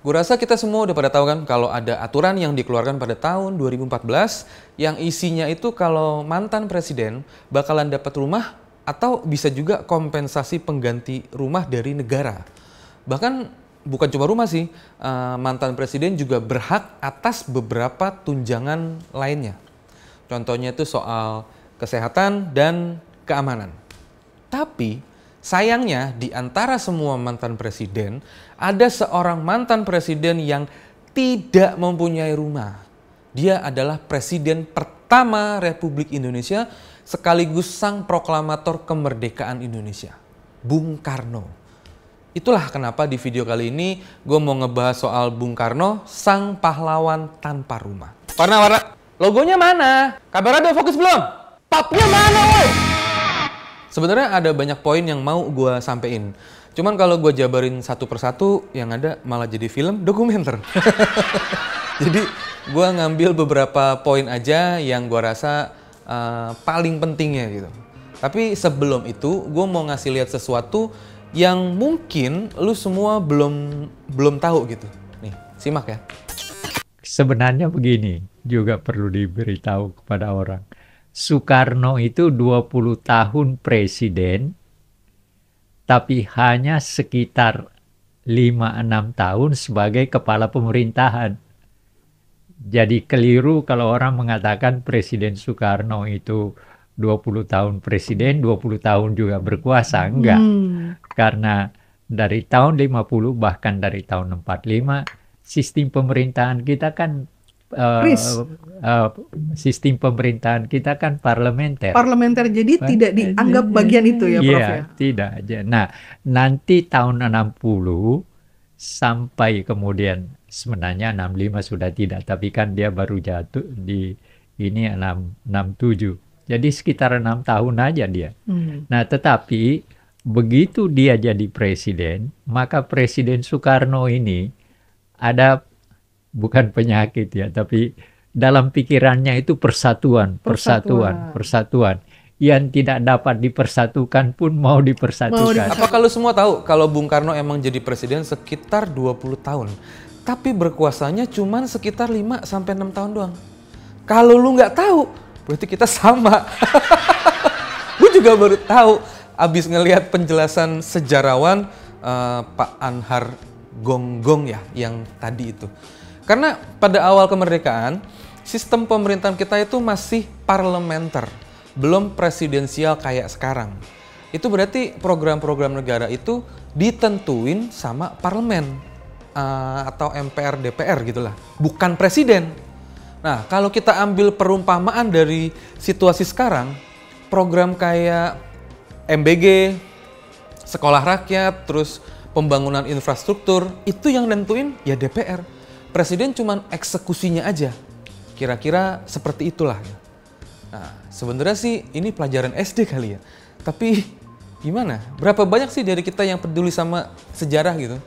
Gue rasa kita semua udah pada tahu kan kalau ada aturan yang dikeluarkan pada tahun 2014 yang isinya itu kalau mantan presiden bakalan dapat rumah atau bisa juga kompensasi pengganti rumah dari negara. Bahkan bukan cuma rumah sih, mantan presiden juga berhak atas beberapa tunjangan lainnya. Contohnya itu soal kesehatan dan keamanan. Tapi sayangnya di antara semua mantan presiden, ada seorang mantan presiden yang tidak mempunyai rumah. Dia adalah presiden pertama Republik Indonesia sekaligus sang proklamator kemerdekaan Indonesia, Bung Karno. Itulah kenapa di video kali ini gue mau ngebahas soal Bung Karno, sang pahlawan tanpa rumah. Warna, logonya mana? Kamera udah fokus belum? Papnya mana, woy? Sebenarnya ada banyak poin yang mau gue sampein. Cuman kalau gue jabarin satu persatu, yang ada malah jadi film dokumenter. Jadi gue ngambil beberapa poin aja yang gue rasa paling pentingnya gitu. Tapi sebelum itu, gue mau ngasih lihat sesuatu yang mungkin lu semua belum tahu gitu. Nih, simak ya. Sebenarnya begini, juga perlu diberitahu kepada orang. Soekarno itu 20 tahun presiden, tapi hanya sekitar 5-6 tahun sebagai kepala pemerintahan. Jadi keliru kalau orang mengatakan Presiden Soekarno itu 20 tahun presiden, 20 tahun juga berkuasa. Enggak. Karena dari tahun 50 bahkan dari tahun 45, sistem pemerintahan kita kan sistem pemerintahan kita kan parlementer. Parlementer, jadi tidak dianggap bagian itu ya, Prof? Iya, tidak aja. Nah, nanti tahun 60 sampai kemudian sebenarnya 65 sudah tidak, tapi kan dia baru jatuh di ini 67. Jadi sekitar 6 tahun aja dia. Nah, tetapi begitu dia jadi presiden, maka Presiden Soekarno ini ada bukan penyakit ya, tapi dalam pikirannya itu persatuan. Yang tidak dapat dipersatukan pun mau dipersatukan. Apakah lu semua tahu kalau Bung Karno emang jadi presiden sekitar 20 tahun, tapi berkuasanya cuman sekitar 5-6 tahun doang? Kalau lu nggak tahu, berarti kita sama. Gue juga baru tahu abis ngelihat penjelasan sejarawan Pak Anhar Gonggong ya, yang tadi itu. Karena pada awal kemerdekaan, sistem pemerintahan kita itu masih parlementer, belum presidensial kayak sekarang. Itu berarti program-program negara itu ditentuin sama parlemen atau MPR, DPR gitulah, bukan presiden. Nah, kalau kita ambil perumpamaan dari situasi sekarang, program kayak MBG, sekolah rakyat, terus pembangunan infrastruktur, itu yang nentuin ya DPR. Presiden cuman eksekusinya aja. Kira-kira seperti itulah. Nah, sebenarnya sih ini pelajaran SD kali ya. Tapi gimana? Berapa banyak sih dari kita yang peduli sama sejarah gitu?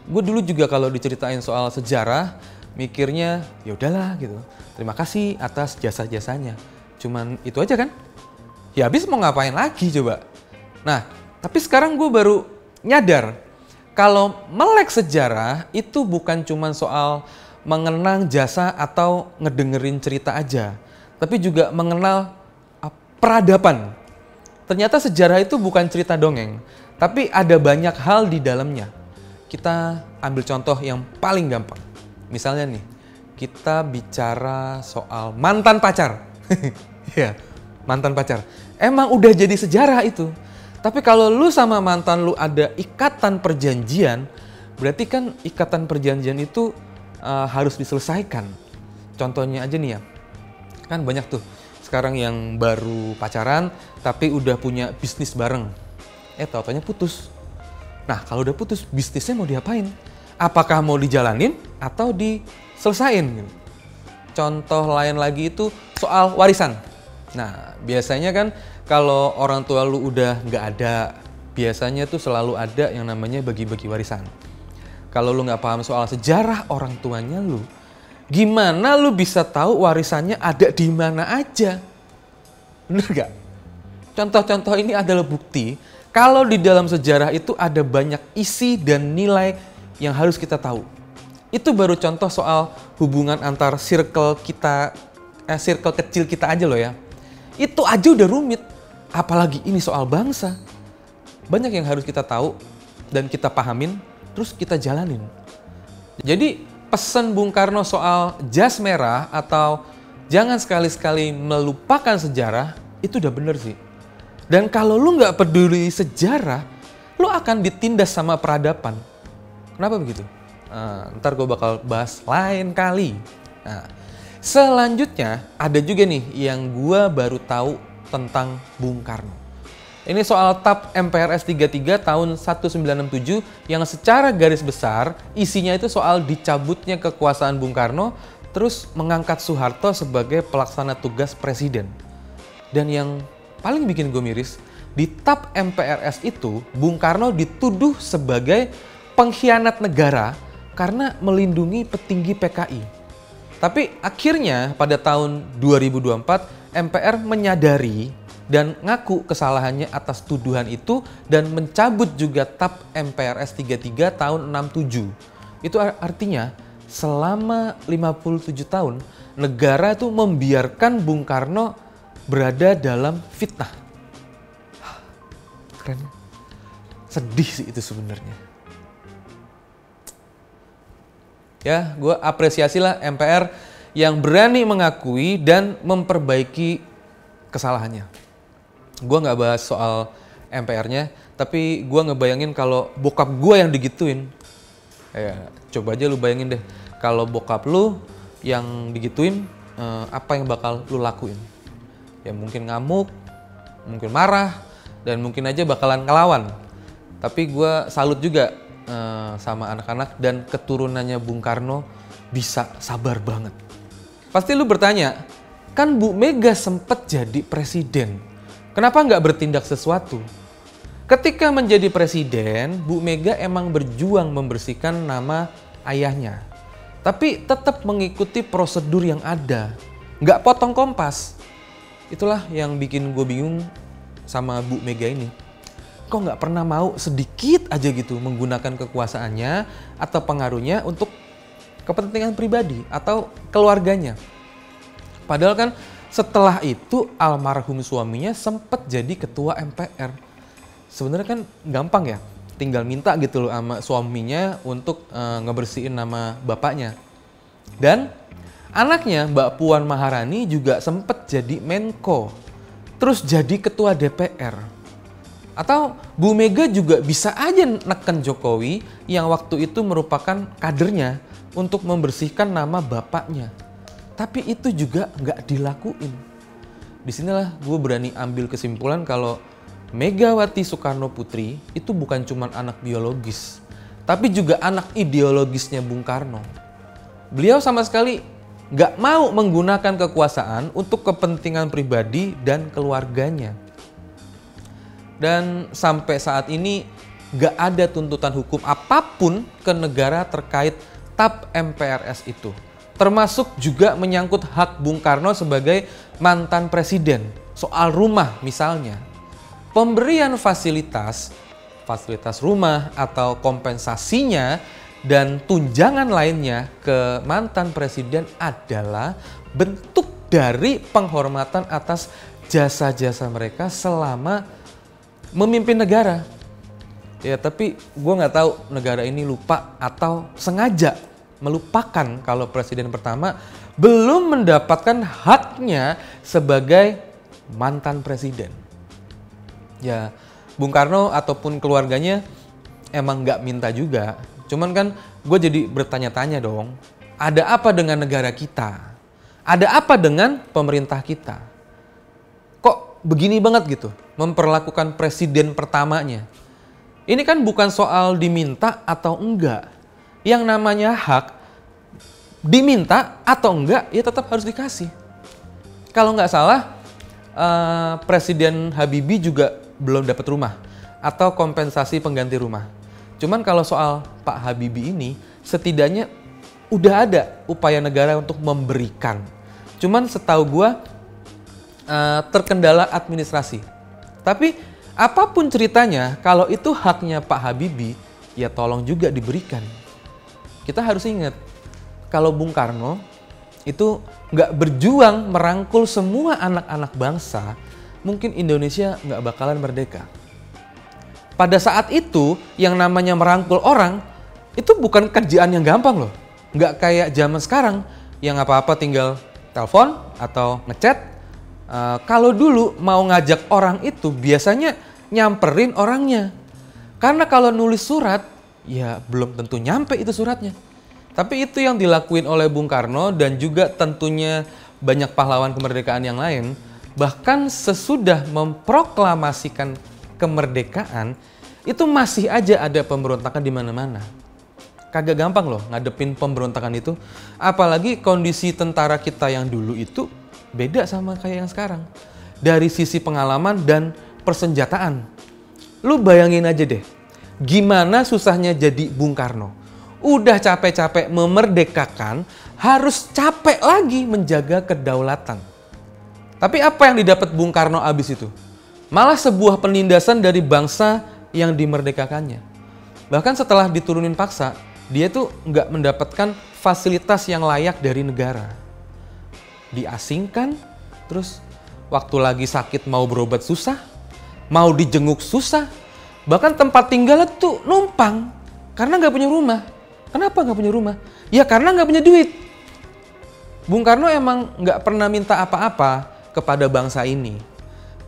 Gue dulu juga kalau diceritain soal sejarah, mikirnya ya udahlah gitu. Terima kasih atas jasa-jasanya. Cuman itu aja kan? Ya habis mau ngapain lagi coba? Nah, tapi sekarang gue baru nyadar kalau melek sejarah itu bukan cuma soal mengenang jasa atau ngedengerin cerita aja, tapi juga mengenal peradaban. Ternyata sejarah itu bukan cerita dongeng, tapi ada banyak hal di dalamnya. Kita ambil contoh yang paling gampang. Misalnya nih, kita bicara soal mantan pacar. Ya, mantan pacar. Emang udah jadi sejarah itu. Tapi kalau lu sama mantan lu ada ikatan perjanjian, berarti kan ikatan perjanjian itu harus diselesaikan. Contohnya aja nih ya, kan banyak tuh sekarang yang baru pacaran tapi udah punya bisnis bareng. Tau-taunya putus. Nah, kalau udah putus, bisnisnya mau diapain? Apakah mau dijalanin atau diselesain? Contoh lain lagi itu soal warisan. Nah, biasanya kan kalau orang tua lu udah nggak ada, biasanya tuh selalu ada yang namanya bagi-bagi warisan. Kalau lu nggak paham soal sejarah orang tuanya lu, gimana lu bisa tahu warisannya ada di mana aja? Bener nggak? Contoh-contoh ini adalah bukti kalau di dalam sejarah itu ada banyak isi dan nilai yang harus kita tahu. Itu baru contoh soal hubungan antar circle kita, circle kecil kita aja loh ya. Itu aja udah rumit, apalagi ini soal bangsa. Banyak yang harus kita tahu dan kita pahamin, terus kita jalanin. Jadi pesan Bung Karno soal jas merah atau jangan sekali-sekali melupakan sejarah, itu udah bener sih. Dan kalau lu nggak peduli sejarah, lu akan ditindas sama peradaban. Kenapa begitu? Ntar gue bakal bahas lain kali. Nah, selanjutnya ada juga nih yang gue baru tahu tentang Bung Karno. Ini soal TAP MPRS 33 tahun 1967 yang secara garis besar isinya itu soal dicabutnya kekuasaan Bung Karno terus mengangkat Soeharto sebagai pelaksana tugas presiden. Dan yang paling bikin gue miris, di TAP MPRS itu Bung Karno dituduh sebagai pengkhianat negara karena melindungi petinggi PKI. Tapi akhirnya pada tahun 2024 MPR menyadari dan ngaku kesalahannya atas tuduhan itu dan mencabut juga TAP MPRS 33 tahun 67. Itu artinya selama 57 tahun negara itu membiarkan Bung Karno berada dalam fitnah. Keren. Sedih sih itu sebenarnya. Ya, gue apresiasi lah MPR yang berani mengakui dan memperbaiki kesalahannya. Gue nggak bahas soal MPR-nya, tapi gue ngebayangin kalau bokap gue yang digituin. Ya, coba aja lu bayangin deh, kalau bokap lu yang digituin, apa yang bakal lu lakuin? Ya mungkin ngamuk, mungkin marah, dan mungkin aja bakalan ngelawan. Tapi gue salut juga sama anak-anak dan keturunannya Bung Karno bisa sabar banget. Pasti lu bertanya, kan Bu Mega sempet jadi presiden, kenapa nggak bertindak sesuatu? Ketika menjadi presiden, Bu Mega emang berjuang membersihkan nama ayahnya. Tapi tetap mengikuti prosedur yang ada, nggak potong kompas. Itulah yang bikin gue bingung sama Bu Mega ini. Kok nggak pernah mau sedikit aja gitu menggunakan kekuasaannya atau pengaruhnya untuk kepentingan pribadi atau keluarganya. Padahal kan setelah itu almarhum suaminya sempat jadi ketua MPR. Sebenarnya kan gampang ya, tinggal minta gitu loh sama suaminya untuk ngebersihin nama bapaknya. Dan anaknya Mbak Puan Maharani juga sempat jadi Menko, terus jadi ketua DPR. Atau Bu Mega juga bisa aja neken Jokowi yang waktu itu merupakan kadernya untuk membersihkan nama bapaknya. Tapi itu juga nggak dilakuin. Disinilah gue berani ambil kesimpulan kalau Megawati Soekarno Putri itu bukan cuma anak biologis, tapi juga anak ideologisnya Bung Karno. Beliau sama sekali nggak mau menggunakan kekuasaan untuk kepentingan pribadi dan keluarganya. Dan sampai saat ini nggak ada tuntutan hukum apapun ke negara terkait TAP MPRS itu. Termasuk juga menyangkut hak Bung Karno sebagai mantan presiden. Soal rumah misalnya. Pemberian fasilitas rumah atau kompensasinya dan tunjangan lainnya ke mantan presiden adalah bentuk dari penghormatan atas jasa-jasa mereka selama memimpin negara. Ya tapi gue nggak tahu negara ini lupa atau sengaja melupakan kalau presiden pertama belum mendapatkan haknya sebagai mantan presiden. Ya Bung Karno ataupun keluarganya emang nggak minta juga. Cuman kan gue jadi bertanya-tanya dong, ada apa dengan negara kita? Ada apa dengan pemerintah kita? Kok begini banget gitu memperlakukan presiden pertamanya? Ini kan bukan soal diminta atau enggak. Yang namanya hak, diminta atau enggak ya tetap harus dikasih. Kalau nggak salah, Presiden Habibie juga belum dapat rumah atau kompensasi pengganti rumah. Cuman kalau soal Pak Habibie ini, setidaknya udah ada upaya negara untuk memberikan. Cuman setahu gua terkendala administrasi. Tapi apapun ceritanya, kalau itu haknya Pak Habibie, ya tolong juga diberikan. kita harus ingat kalau Bung Karno itu nggak berjuang merangkul semua anak-anak bangsa, mungkin Indonesia nggak bakalan merdeka. Pada saat itu, yang namanya merangkul orang, itu bukan kerjaan yang gampang loh. Nggak kayak zaman sekarang, yang apa-apa tinggal telepon atau ngechat. Kalau dulu mau ngajak orang itu, biasanya nyamperin orangnya. Karena kalau nulis surat, ya belum tentu nyampe itu suratnya. Tapi itu yang dilakuin oleh Bung Karno dan juga tentunya banyak pahlawan kemerdekaan yang lain. Bahkan sesudah memproklamasikan kemerdekaan, itu masih aja ada pemberontakan di mana-mana. Kagak gampang loh ngadepin pemberontakan itu. Apalagi kondisi tentara kita yang dulu itu beda sama kayak yang sekarang. Dari sisi pengalaman dan persenjataan. Lu bayangin aja deh, gimana susahnya jadi Bung Karno. Udah capek-capek memerdekakan, harus capek lagi menjaga kedaulatan. Tapi apa yang didapat Bung Karno abis itu? Malah sebuah penindasan dari bangsa yang dimerdekakannya. Bahkan setelah diturunin paksa, dia tuh nggak mendapatkan fasilitas yang layak dari negara. Diasingkan, terus waktu lagi sakit mau berobat susah, mau dijenguk susah, bahkan tempat tinggal tuh numpang karena nggak punya rumah. Kenapa nggak punya rumah? Ya karena nggak punya duit. Bung Karno emang nggak pernah minta apa-apa kepada bangsa ini.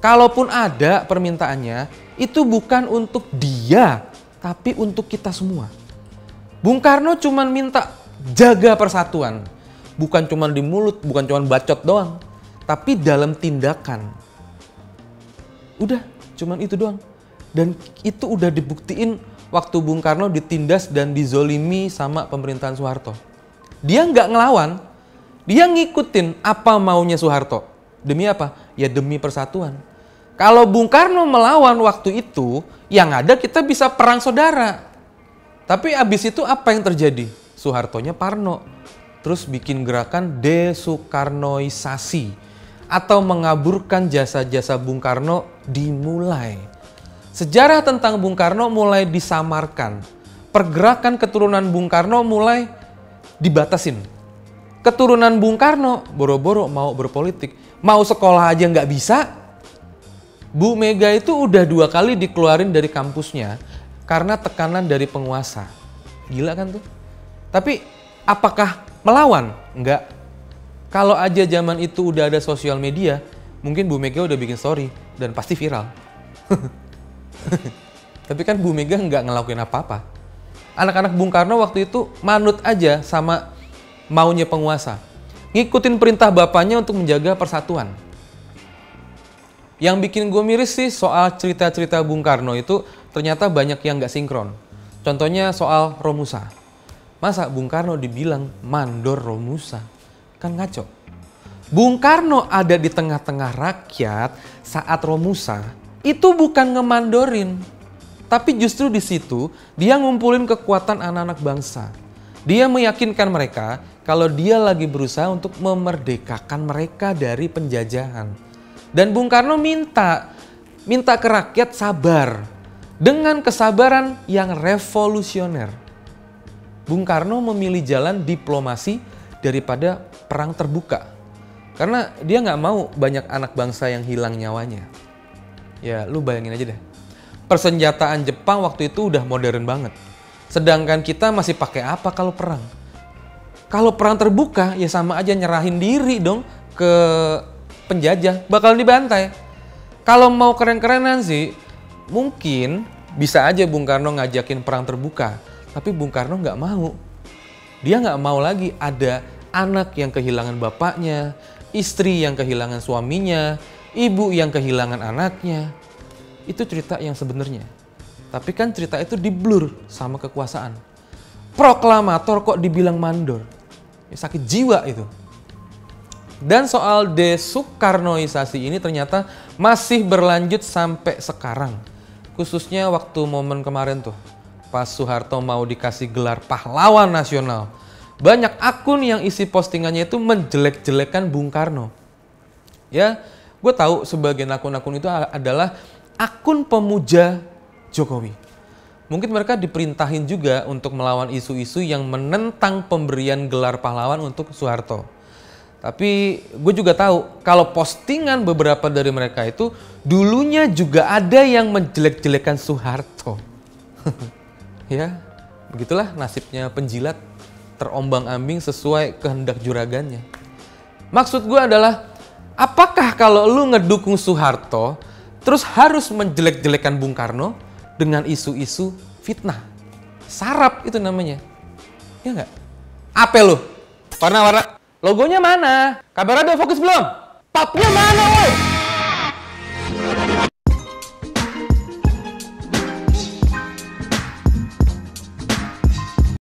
Kalaupun ada permintaannya, itu bukan untuk dia, tapi untuk kita semua. Bung Karno cuma minta jaga persatuan. Bukan cuma di mulut, bukan cuma bacot doang, tapi dalam tindakan. Udah, cuman itu doang. Dan itu udah dibuktiin waktu Bung Karno ditindas dan dizolimi sama pemerintahan Soeharto. Dia nggak ngelawan, dia ngikutin apa maunya Soeharto. Demi apa? Ya demi persatuan. Kalau Bung Karno melawan waktu itu, yang ada kita bisa perang saudara. Tapi abis itu apa yang terjadi? Soehartonya parno. Terus bikin gerakan desoekarnoisasi atau mengaburkan jasa-jasa Bung Karno dimulai. Sejarah tentang Bung Karno mulai disamarkan. Pergerakan keturunan Bung Karno mulai dibatasin. Keturunan Bung Karno boro-boro mau berpolitik, mau sekolah aja nggak bisa. Bu Mega itu udah 2 kali dikeluarin dari kampusnya karena tekanan dari penguasa. Gila kan tuh? Tapi apakah melawan? Enggak. Kalau aja zaman itu udah ada sosial media, mungkin Bu Mega udah bikin story dan pasti viral. Tapi kan Bu Mega nggak ngelakuin apa-apa. Anak-anak Bung Karno waktu itu manut aja sama maunya penguasa. Ngikutin perintah bapaknya untuk menjaga persatuan. Yang bikin gue miris sih soal cerita-cerita Bung Karno itu ternyata banyak yang nggak sinkron. Contohnya soal Romusa. Masa Bung Karno dibilang mandor Romusa? Kan ngaco. Bung Karno ada di tengah-tengah rakyat saat Romusa itu bukan ngemandorin. Tapi justru di situ dia ngumpulin kekuatan anak-anak bangsa. Dia meyakinkan mereka kalau dia lagi berusaha untuk memerdekakan mereka dari penjajahan. Dan Bung Karno minta ke rakyat sabar dengan kesabaran yang revolusioner. Bung Karno memilih jalan diplomasi daripada perang terbuka. Karena dia nggak mau banyak anak bangsa yang hilang nyawanya. Ya lu bayangin aja deh. Persenjataan Jepang waktu itu udah modern banget. Sedangkan kita masih pakai apa kalau perang? Kalau perang terbuka ya sama aja nyerahin diri dong ke penjajah, bakal dibantai. Kalau mau keren-kerenan sih, mungkin bisa aja Bung Karno ngajakin perang terbuka. Tapi Bung Karno nggak mau. Dia nggak mau lagi ada anak yang kehilangan bapaknya, istri yang kehilangan suaminya, ibu yang kehilangan anaknya. Itu cerita yang sebenarnya. Tapi kan cerita itu diblur sama kekuasaan. Proklamator kok dibilang mandor? Ya, sakit jiwa itu. Dan soal desoekarnoisasi ini ternyata masih berlanjut sampai sekarang. Khususnya waktu momen kemarin tuh. Pas Soeharto mau dikasih gelar pahlawan nasional. Banyak akun yang isi postingannya itu menjelek-jelekan Bung Karno. Ya, gue tahu sebagian akun-akun itu adalah akun pemuja Jokowi. mungkin mereka diperintahin juga untuk melawan isu-isu yang menentang pemberian gelar pahlawan untuk Soeharto. Tapi gue juga tahu kalau postingan beberapa dari mereka itu dulunya juga ada yang menjelek-jelekan Soeharto. Ya, begitulah nasibnya penjilat, terombang-ambing sesuai kehendak juragannya. Maksud gue adalah, apakah kalau lu ngedukung Soeharto terus harus menjelek-jelekan Bung Karno dengan isu-isu fitnah? Sarap itu namanya. Ya nggak? Apa lu? Warna-warna. Logonya mana? Kabar Radio fokus belum? Papnya mana, woi?